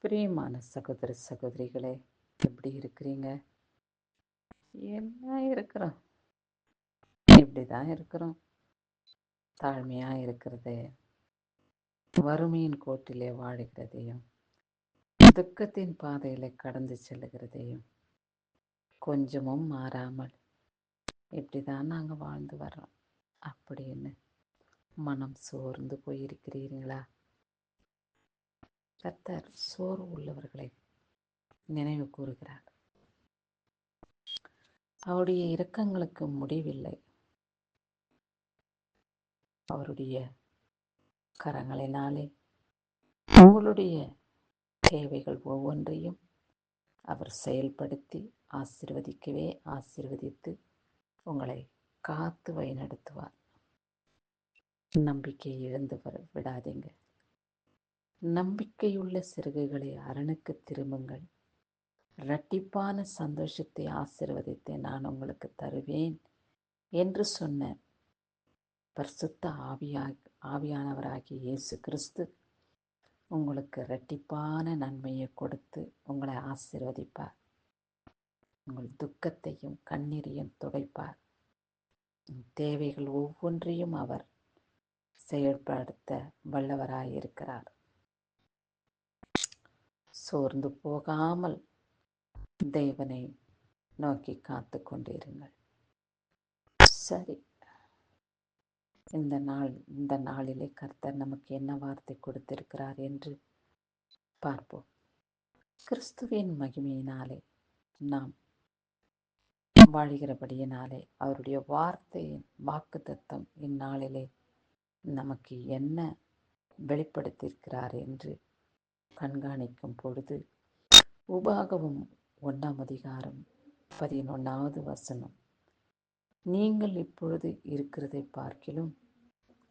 பிரியமான சகோதர சகோதரிகளே, எப்படி இருக்கிறீங்க? என்ன இருக்கிறோம், இப்படிதான் இருக்கிறோம். தாழ்மையா இருக்கிறது, வறுமையின் கோட்டிலே வாழுகிறதையும், துக்கத்தின் பாதையில கடந்து செல்லுகிறதையும் கொஞ்சமும் மாறாமல் இப்படிதான் நாங்கள் வாழ்ந்து வர்றோம் அப்படின்னு மனம் சோர்ந்து போயிருக்கிறீர்களா? கர்த்தர் சோர்வு உள்ளவர்களை நினைவு கூறுகிறார். அவருடைய இரக்கங்களுக்கு முடிவில்லை. அவருடைய கரங்களினாலே உங்களுடைய தேவைகள் ஒவ்வொன்றையும் அவர் செயல்படுத்தி ஆசீர்வதிக்கவே ஆசீர்வதித்து உங்களை காத்து வழிநடத்துவார். நம்பிக்கை இழந்து விடாதீங்க. நம்பிக்கையுள்ள சிறகுகளை அரணுக்கு திரும்புங்கள். இரட்டிப்பான சந்தோஷத்தை ஆசீர்வதித்தை நான் உங்களுக்கு தருவேன் என்று சொன்ன பரிசுத்த ஆவியானவராகிய இயேசு கிறிஸ்து உங்களுக்கு இரட்டிப்பான நன்மையை கொடுத்து உங்களை ஆசீர்வதிப்பார். உங்கள் துக்கத்தையும் கண்ணீரையும் துடைப்பார். தேவைகள் ஒவ்வொன்றையும் அவர் செயல்படுத்த வல்லவராயிருக்கிறார். சோர்ந்து போகாமல் தேவனை நோக்கி காத்து கொண்டிருங்கள். சரி, இந்த நாளிலே கர்த்தர் நமக்கு என்ன வார்த்தை கொடுத்திருக்கிறார் என்று பார்ப்போம். கிறிஸ்துவின் மகிமையினாலே நாம் வாழ்கிறபடியினாலே அவருடைய வார்த்தையின் வாக்குத்தத்தம் இந்நாளிலே நமக்கு என்ன வெளிப்படுத்தியிருக்கிறார் என்று கண்காணிக்கும் பொழுது உபாகமம் 1:11 நீங்கள் இப்பொழுது இருக்கிறதை பார்க்கிலும்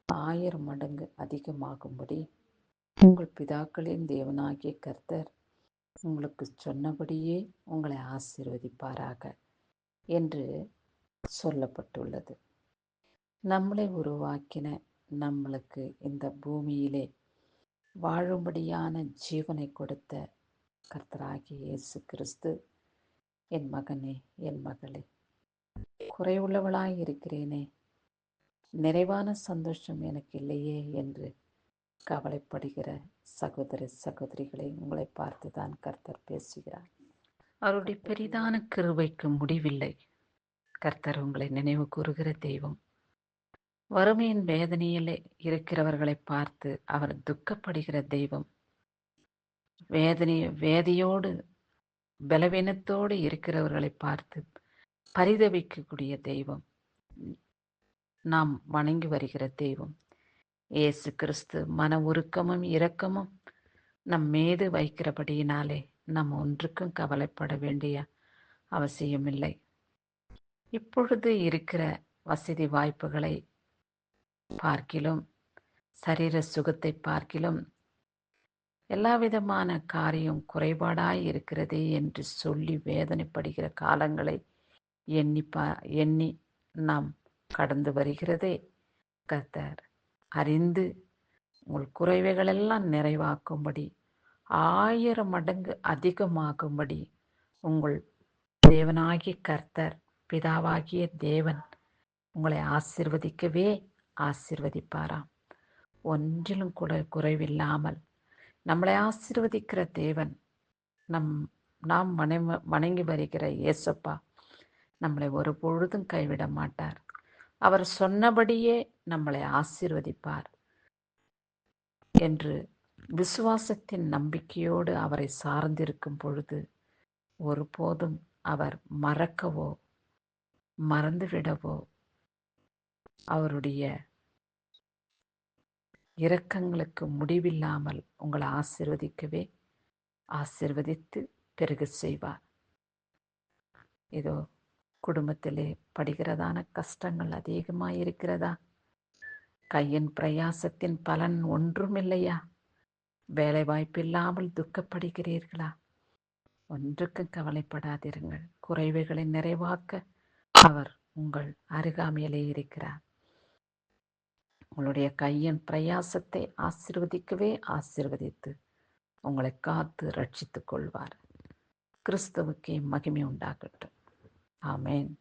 1000 மடங்கு அதிகமாகும்படி உங்கள் பிதாக்களின் தேவனாகிய கர்த்தர் உங்களுக்கு சொன்னபடியே உங்களை ஆசீர்வதிப்பாராக என்று சொல்லப்பட்டுள்ளது. நம்மளை உருவாக்கின நம்மளுக்கு இந்த பூமியிலே வாழும்படியான ஜீவனை கொடுத்த கர்த்தராகிய இயேசு கிறிஸ்து, என் மகனே என் மகளே, குறைவுள்ளவளாய் இருக்கிறேனே, நிறைவான சந்தோஷம் எனக்கு இல்லையே என்று கவலைப்படுகிற சகோதர சகோதரிகளை உங்களை பார்த்துதான் கர்த்தர் பேசுகிறார். அவருடைய பெரிதான கிருபைக்கு முடிவில்லை. கர்த்தர் உங்களை நினைவு கூறுகிற தெய்வம். வறுமையின் வேதனையில் இருக்கிறவர்களை பார்த்து அவர் துக்கப்படுகிற தெய்வம். வேதியோடு பலவீனத்தோடு இருக்கிறவர்களை பார்த்து பரிதவிக்கக்கூடிய தெய்வம். நாம் வணங்கி வருகிற தெய்வம் இயேசு கிறிஸ்து. மன உருக்கமும் இரக்கமும் நம் மீது வைக்கிறபடியினாலே நாம் ஒன்றுக்கும் கவலைப்பட வேண்டிய அவசியமில்லை. இப்பொழுது இருக்கிற வசதி வாய்ப்புகளை பார்க்கிலும், சரீர சுகத்தை பார்க்கிலும் எல்லா விதமான காரியம் குறைபாடாய் இருக்கிறதே என்று சொல்லி வேதனைப்படுகிற காலங்களை எண்ணி நாம் கடந்து வருகிறதே கர்த்தர் அறிந்து உங்கள் குறைவைகளெல்லாம் நிறைவாக்கும்படி 1000 மடங்கு அதிகமாகும்படி உங்கள் தேவனாகிய கர்த்தர் பிதாவாகிய தேவன் உங்களை ஆசீர்வதிக்கவே ஆசீர்வதிப்பாராம். ஒன்றிலும் கூட குறைவில்லாமல் நம்மளை ஆசீர்வதிக்கிற தேவன், நாம் வணங்கி வருகிற இயேசப்பா நம்மளை ஒரு பொழுதும் கைவிட மாட்டார். அவர் சொன்னபடியே நம்மளை ஆசீர்வதிப்பார் என்று விசுவாசத்தின் நம்பிக்கையோடு அவரை சார்ந்திருக்கும் பொழுது ஒருபோதும் அவர் மறக்கவோ மறந்துவிடவோ அவருடைய இரக்கங்களுக்கு முடிவில்லாமல் உங்களை ஆசீர்வதிக்கவே ஆசீர்வதித்து பெருக செய்வார். இதோ குடும்பத்திலே படுகிறதான கஷ்டங்கள் அதிகமாக இருக்கிறதா? கையின் பிரயாசத்தின் பலன் ஒன்றுமில்லையா? வேலை வாய்ப்பில்லாமல் துக்கப்படுகிறீர்களா? ஒன்றுக்கும் கவலைப்படாதிருங்கள். குறைவுகளை நிறைவாக்க அவர் உங்கள் அருகாமையிலே இருக்கிறார். உங்களுடைய கையின் பிரயாசத்தை ஆசீர்வதிக்கவே ஆசீர்வதித்து உங்களை காத்து ரட்சித்துக் கொள்வார். கிறிஸ்துவுக்கே மகிமை உண்டாகட்டும். ஆமேன்.